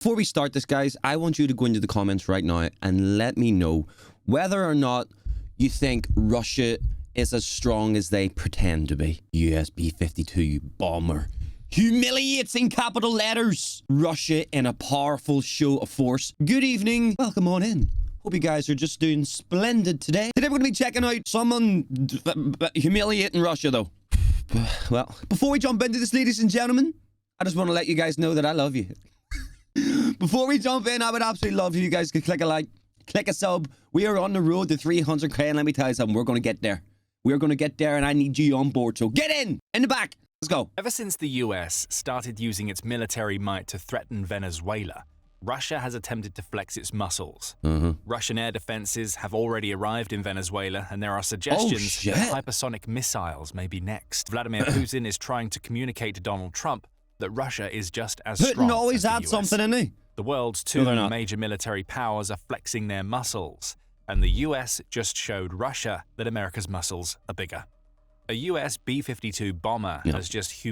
Before we start this, guys, I want you to go into the comments right now and let me know whether or not you think Russia is as strong as they pretend to be. US B-52 bomber humiliates in capital letters Russia in a powerful show of force. Good evening. Welcome on in. Hope you guys are just doing splendid today. Today we're going to be checking out someone humiliating Russia, though. Well, before we jump into this, ladies and gentlemen, I just want to let you guys know that I love you. Before we jump in, I would absolutely love if you guys could click a like, click a sub. We are on the road to 300k, and let me tell you something, we're going to get there. We're going to get there, and I need you on board, so get in the back. Let's go. Ever since the US started using its military might to threaten Venezuela, Russia has attempted to flex its muscles. Russian air defenses have already arrived in Venezuela, and there are suggestions that hypersonic missiles may be next. Vladimir Putin is trying to communicate to Donald Trump that Russia is just as strong Putin always as the had US. something in it. The world's two major military powers are flexing their muscles, and the US just showed Russia that America's muscles are bigger. A US B-52 bomber has just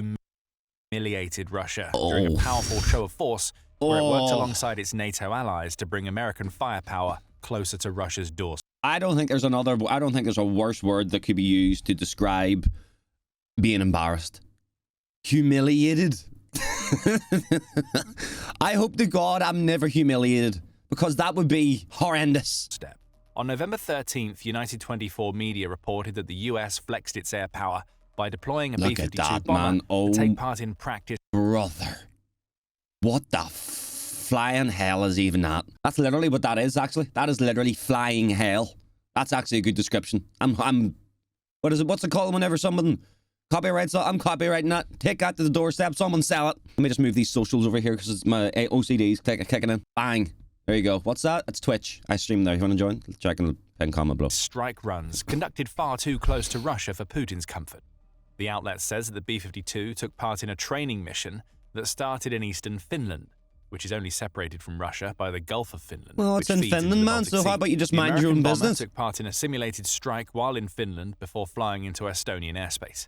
humiliated Russia during a powerful show of force where it worked alongside its NATO allies to bring American firepower closer to Russia's doorstep. I don't think there's a worse word that could be used to describe being embarrassed. Humiliated. I hope to God I'm never humiliated, because that would be horrendous. On November 13th, United 24 media reported that the US flexed its air power by deploying a B-52 bomber to take part in practice. Brother, what the flying hell is even that? That's literally what that is, actually. That is literally flying hell. That's actually a good description. What's it called whenever someone copyrights? I'm copyrighting that. Take that to the doorstep. Someone sell it. Let me just move these socials over here because it's my OCDs kicking in. Bang. There you go. What's that? It's Twitch. I stream there. You want to join? Check and pin comment below. Strike runs conducted far too close to Russia for Putin's comfort. The outlet says that the B-52 took part in a training mission that started in eastern Finland, which is only separated from Russia by the Gulf of Finland. Well, it's in Finland, man, so how about you just mind your own business? The American bomber took part in a simulated strike while in Finland before flying into Estonian airspace.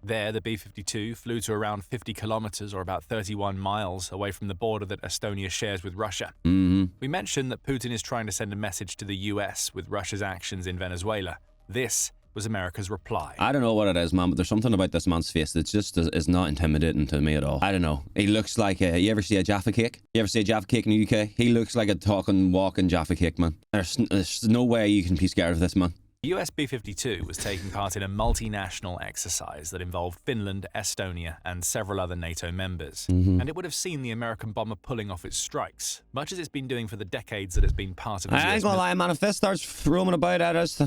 There, the B-52 flew to around 50 kilometers, or about 31 miles, away from the border that Estonia shares with Russia. We mentioned that Putin is trying to send a message to the US with Russia's actions in Venezuela. This was America's reply. I don't know what it is, man, but there's something about this man's face that just is not intimidating to me at all. I don't know. He looks like you ever see a Jaffa cake? You ever see a Jaffa cake in the UK? He looks like a talking, walking Jaffa cake, man. There's no way you can be scared of this, man. The US B-52 was taking part in a multinational exercise that involved Finland, Estonia, and several other NATO members. And it would have seen the American bomber pulling off its strikes, much as it's been doing for the decades that it's been part of the US. I ain't gonna lie, man. If this starts roaming about at us,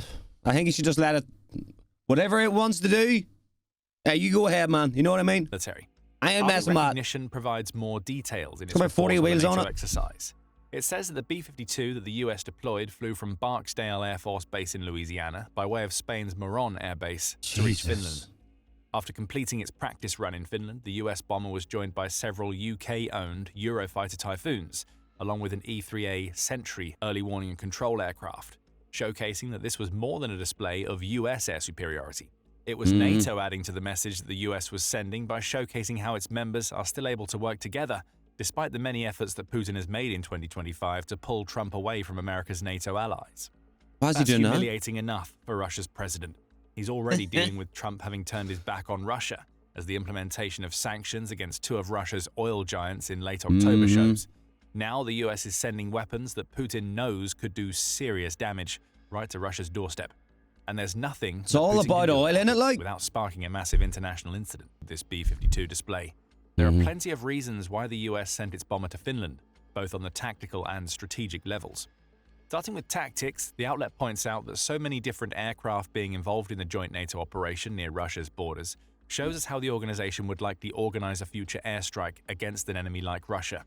I think you should just let it, whatever it wants to do, you go ahead, man. You know what I mean? Military. I ain't messing with that. Recognition provides more details in its about 40 wheels on it. Exercise. It says that the B-52 that the US deployed flew from Barksdale Air Force Base in Louisiana by way of Spain's Moron Air Base to reach Finland. After completing its practice run in Finland, the US bomber was joined by several UK-owned Eurofighter Typhoons, along with an E-3A Sentry early warning and control aircraft, showcasing that this was more than a display of US air superiority. It was NATO adding to the message that the US was sending by showcasing how its members are still able to work together despite the many efforts that Putin has made in 2025 to pull Trump away from America's NATO allies. Why is he doing that? That's humiliating enough for Russia's president. He's already dealing with Trump having turned his back on Russia, as the implementation of sanctions against two of Russia's oil giants in late October shows. Now the US is sending weapons that Putin knows could do serious damage right to Russia's doorstep. And there's nothing it's all about oil, isn't it, like? Without sparking a massive international incident with this B-52 display. There are plenty of reasons why the US sent its bomber to Finland, both on the tactical and strategic levels. Starting with tactics, the outlet points out that so many different aircraft being involved in the joint NATO operation near Russia's borders shows us how the organization would likely organize a future airstrike against an enemy like Russia.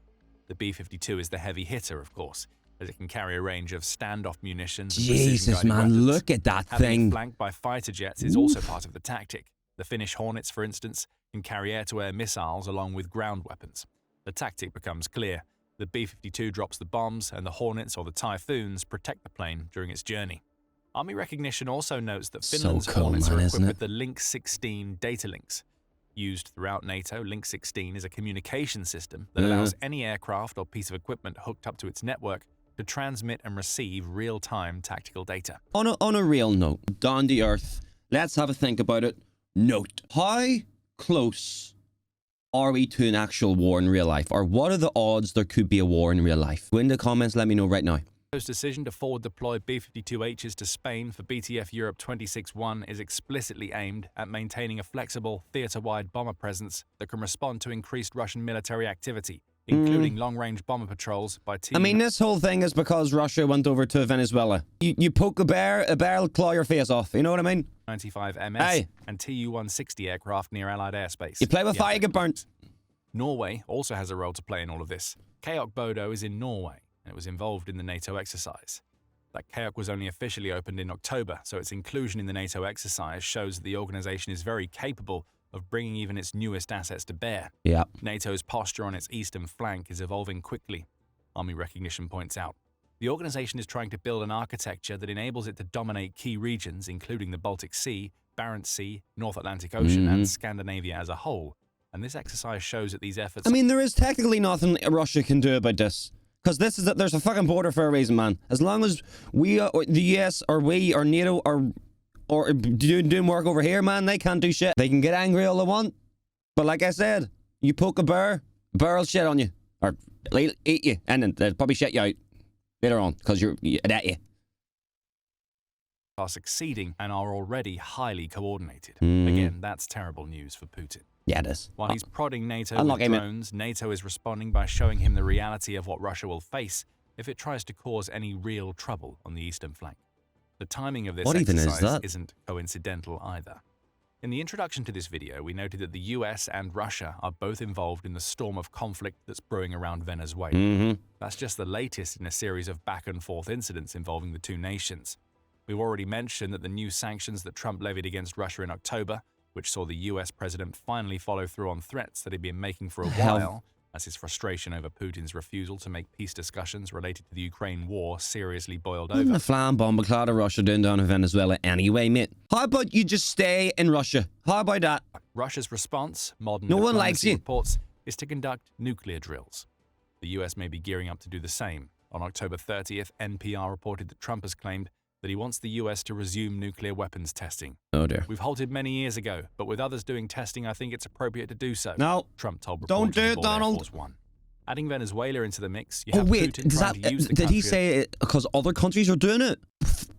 The B-52 is the heavy hitter, of course, as it can carry a range of standoff munitions and Jesus, man, weapons. look at that Having thing. Flanked by fighter jets is also part of the tactic. The Finnish Hornets, for instance, can carry air-to-air missiles along with ground weapons. The tactic becomes clear. The B-52 drops the bombs, and the Hornets or the Typhoons protect the plane during its journey. Army recognition also notes that Finland's Hornets are equipped with the Link 16 data links. Used throughout NATO, Link 16 is a communication system that allows any aircraft or piece of equipment hooked up to its network to transmit and receive real-time tactical data. On a real note, down to earth, let's have a think about it. Note, how close are we to an actual war in real life? Or what are the odds there could be a war in real life? Go in the comments, let me know right now. NATO's decision to forward deploy B-52Hs to Spain for BTF Europe 26-1 is explicitly aimed at maintaining a flexible, theatre-wide bomber presence that can respond to increased Russian military activity, including long-range bomber patrols by I mean, this whole thing is because Russia went over to Venezuela. You poke a bear will claw your face off. You know what I mean? 95 MS and Tu-160 aircraft near Allied airspace. You play with fire, you get burnt. Norway also has a role to play in all of this. Kayak Bodo is in Norway, and it was involved in the NATO exercise. That Kayak was only officially opened in October, so its inclusion in the NATO exercise shows that the organization is very capable of bringing even its newest assets to bear. Yeah. NATO's posture on its eastern flank is evolving quickly, Army Recognition points out. The organization is trying to build an architecture that enables it to dominate key regions, including the Baltic Sea, Barents Sea, North Atlantic Ocean, and Scandinavia as a whole. And this exercise shows that these efforts... I mean, there is technically nothing Russia can do about this. Because there's a fucking border for a reason, man. As long as we, or the US, or we, or NATO, or doing work over here, man, they can't do shit. They can get angry all they want. But like I said, you poke a bear will shit on you. Or eat you. And then they'll probably shit you out later on, because you're at you. Are succeeding and are already highly coordinated. Again, that's terrible news for Putin. Yeah, it is. While he's prodding NATO with drones, NATO is responding by showing him the reality of what Russia will face if it tries to cause any real trouble on the eastern flank. The timing of this exercise isn't coincidental either. In the introduction to this video, we noted that the US and Russia are both involved in the storm of conflict that's brewing around Venezuela. That's just the latest in a series of back-and-forth incidents involving the two nations. We've already mentioned that the new sanctions that Trump levied against Russia in October, which saw the US president finally follow through on threats that he'd been making for a while, as his frustration over Putin's refusal to make peace discussions related to the Ukraine war seriously boiled over. The flying bomb cloud of Russia doing down in Venezuela anyway, mate. How about you just stay in Russia? How about that? Russia's response, modern no one likes you. Reports, is to conduct nuclear drills. The US may be gearing up to do the same. On October 30th, NPR reported that Trump has claimed that he wants the US to resume nuclear weapons testing. Oh dear. We've halted many years ago, but with others doing testing, I think it's appropriate to do so. No. Trump told Don't reporters do it, aboard Donald. Air Force One. Adding Venezuela into the mix, you have wait, Putin trying to use the did country he say it because other countries are doing it?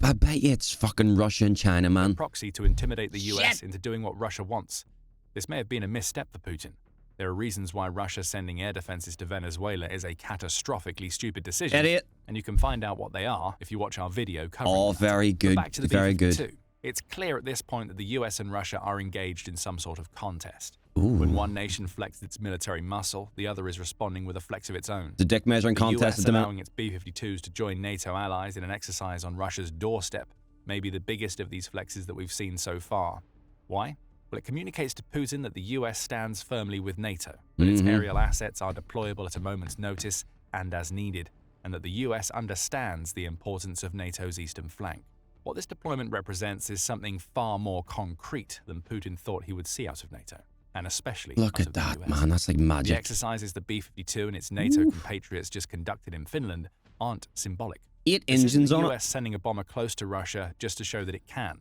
I bet you it's fucking Russia and China, man. as a proxy to intimidate the US into doing what Russia wants. This may have been a misstep for Putin. There are reasons why Russia sending air defenses to Venezuela is a catastrophically stupid decision. Idiot. And you can find out what they are if you watch our video covering Oh, that. very good. But back to the Very good. B-52. It's clear at this point that the US and Russia are engaged in some sort of contest. Ooh. When one nation flexes its military muscle, the other is responding with a flex of its own. The dick measuring contest US at the minute. allowing its B-52s to join NATO allies in an exercise on Russia's doorstep may be the biggest of these flexes that we've seen so far. Why? Well, it communicates to Putin that the US stands firmly with NATO, that its aerial assets are deployable at a moment's notice and as needed, and that the US understands the importance of NATO's eastern flank. What this deployment represents is something far more concrete than Putin thought he would see out of NATO, and especially Look out at of the that, US. man. That's like The magic. exercises the B-52 and its NATO compatriots just conducted in Finland aren't symbolic. 8 This isn't engines the on US sending a bomber close to Russia just to show that it can.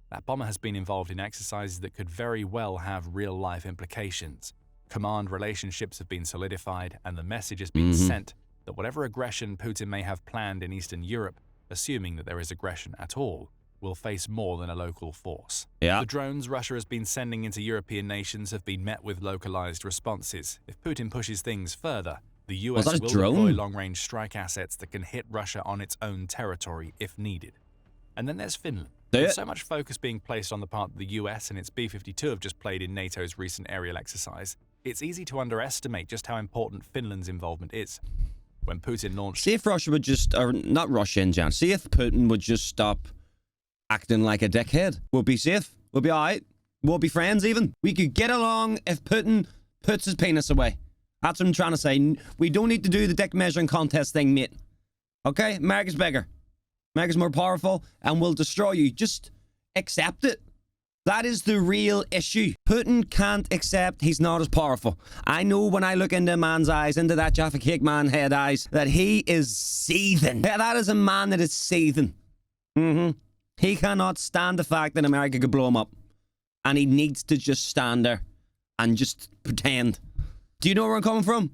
That bomber has been involved in exercises that could very well have real-life implications. Command relationships have been solidified, and the message has been sent that whatever aggression Putin may have planned in Eastern Europe, assuming that there is aggression at all, will face more than a local force. Yeah. The drones Russia has been sending into European nations have been met with localized responses. If Putin pushes things further, the US that a will drone? deploy long-range strike assets that can hit Russia on its own territory if needed. And then there's Finland. With so much focus being placed on the part that the US and its B-52 have just played in NATO's recent aerial exercise, it's easy to underestimate just how important Finland's involvement is. When Putin launched... See if Russia would just, or not Russia in general, see if Putin would just stop acting like a dickhead. We'll be safe. We'll be alright. We'll be friends even. We could get along if Putin puts his penis away. That's what I'm trying to say. We don't need to do the dick measuring contest thing, mate. Okay? America's bigger. America's more powerful and will destroy you. Just accept it. That is the real issue. Putin can't accept he's not as powerful. I know when I look into a man's eyes, into that Jaffa Cake man head eyes, that he is seething. Yeah, that is a man that is seething. He cannot stand the fact that America could blow him up. And he needs to just stand there and just pretend. Do you know where I'm coming from?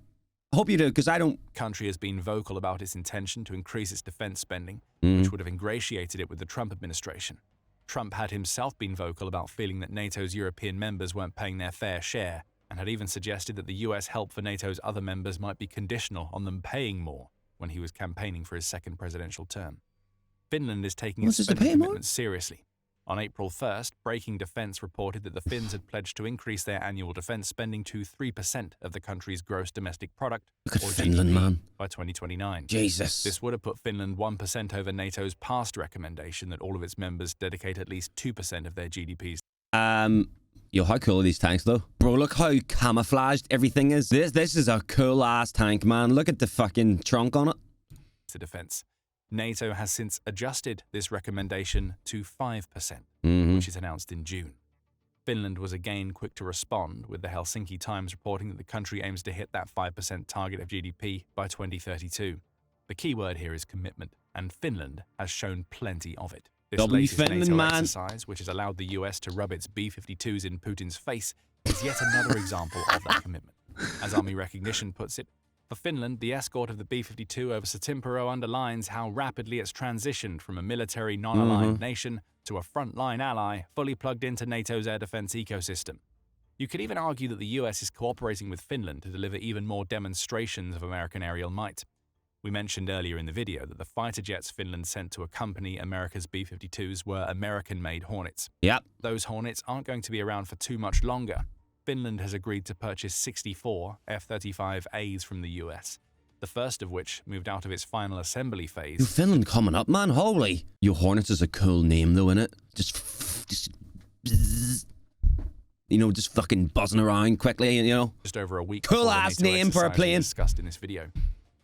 I hope you do, because I don't. The country has been vocal about its intention to increase its defense spending, which would have ingratiated it with the Trump administration. Trump had himself been vocal about feeling that NATO's European members weren't paying their fair share, and had even suggested that the US help for NATO's other members might be conditional on them paying more when he was campaigning for his second presidential term. Finland is taking its spending commitments seriously. On April 1st, Breaking Defense reported that the Finns had pledged to increase their annual defense spending to 3% of the country's gross domestic product, Look at or Finland, GDP, man. by 2029. Jesus. This would have put Finland 1% over NATO's past recommendation that all of its members dedicate at least 2% of their GDPs. Yo, how cool are these tanks, though? Bro, look how camouflaged everything is. This is a cool-ass tank, man. Look at the fucking trunk on it. To defense. NATO has since adjusted this recommendation to 5%, which is announced in June. Finland was again quick to respond, with the Helsinki Times reporting that the country aims to hit that 5% target of GDP by 2032. The key word here is commitment, and Finland has shown plenty of it. This latest NATO exercise, which has allowed the US to rub its B-52s in Putin's face, is yet another example of that commitment. As Army Recognition puts it, for Finland, the escort of the B-52 over Satimpuro underlines how rapidly it's transitioned from a military non-aligned nation to a frontline ally fully plugged into NATO's air defense ecosystem. You could even argue that the US is cooperating with Finland to deliver even more demonstrations of American aerial might. We mentioned earlier in the video that the fighter jets Finland sent to accompany America's B-52s were American-made Hornets. Yep. Those Hornets aren't going to be around for too much longer. Finland has agreed to purchase 64 F-35As from the US, the first of which moved out of its final assembly phase. Yo, Finland coming up, man. Holy. Yo, Hornets is a cool name, though, innit? Just you know, just fucking buzzing around quickly, you know? Just over a week. Cool ass name for a plane. Discussed in this video.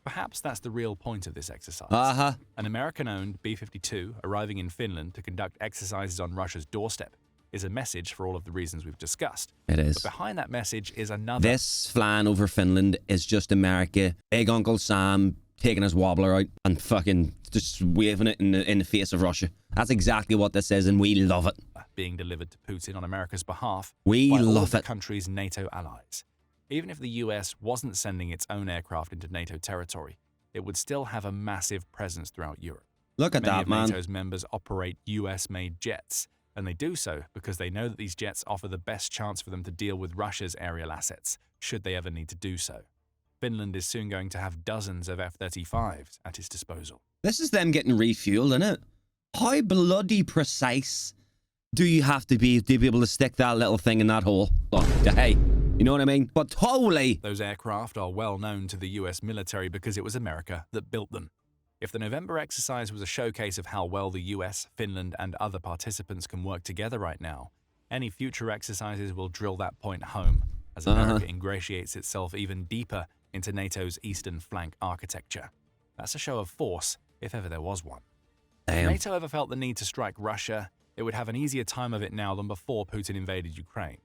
Perhaps that's the real point of this exercise. An American-owned B-52 arriving in Finland to conduct exercises on Russia's doorstep is a message for all of the reasons we've discussed. It is. But behind that message is another. This flying over Finland is just America, big Uncle Sam taking his wobbler out and fucking just waving it in the face of Russia. That's exactly what this is, and we love it. Being delivered to Putin on America's behalf. We by all love of the it. country's NATO allies. Even if the US wasn't sending its own aircraft into NATO territory, it would still have a massive presence throughout Europe. Look at Many that, of man. NATO's members operate US-made jets, and they do so because they know that these jets offer the best chance for them to deal with Russia's aerial assets, should they ever need to do so. Finland is soon going to have dozens of F-35s at its disposal. This is them getting refueled, isn't it? How bloody precise do you have to be able to stick that little thing in that hole? Look, hey, you know what I mean? But holy... Those aircraft are well known to the US military because it was America that built them. If the November exercise was a showcase of how well the US, Finland, and other participants can work together right now, any future exercises will drill that point home as America ingratiates itself even deeper into NATO's eastern flank architecture. That's a show of force, if ever there was one. Damn. If NATO ever felt the need to strike Russia, it would have an easier time of it now than before Putin invaded Ukraine.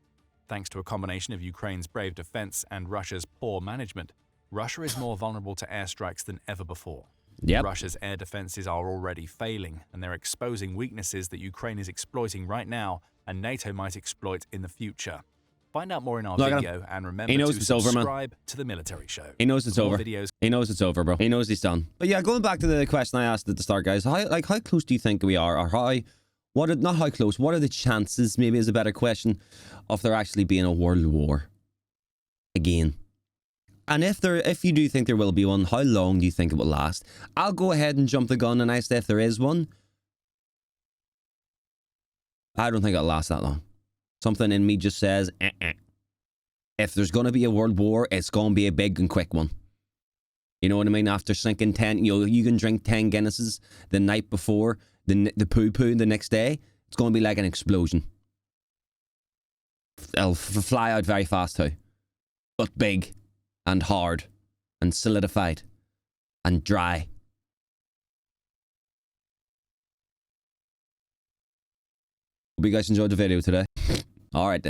Thanks to a combination of Ukraine's brave defense and Russia's poor management, Russia is more vulnerable to airstrikes than ever before. Yep. Russia's air defenses are already failing, and they're exposing weaknesses that Ukraine is exploiting right now and NATO might exploit in the future. Find out more in our video, and remember to subscribe to The Military Show. He knows it's over. He knows it's over, bro. He knows he's done. But yeah, going back to the question I asked at the start, guys, how close do you think we are, or not how close, what are the chances, maybe is a better question, of there actually being a world war again? And if you do think there will be one, how long do you think it will last? I'll go ahead and jump the gun and I say if there is one, I don't think it'll last that long. Something in me just says, If there's going to be a world war, it's going to be a big and quick one. You know what I mean? After sinking 10, you can drink 10 Guinnesses the night before, the poo-poo the next day, it's going to be like an explosion. It'll fly out very fast too. But big and hard and solidified and dry. Hope you guys enjoyed the video today. All right then.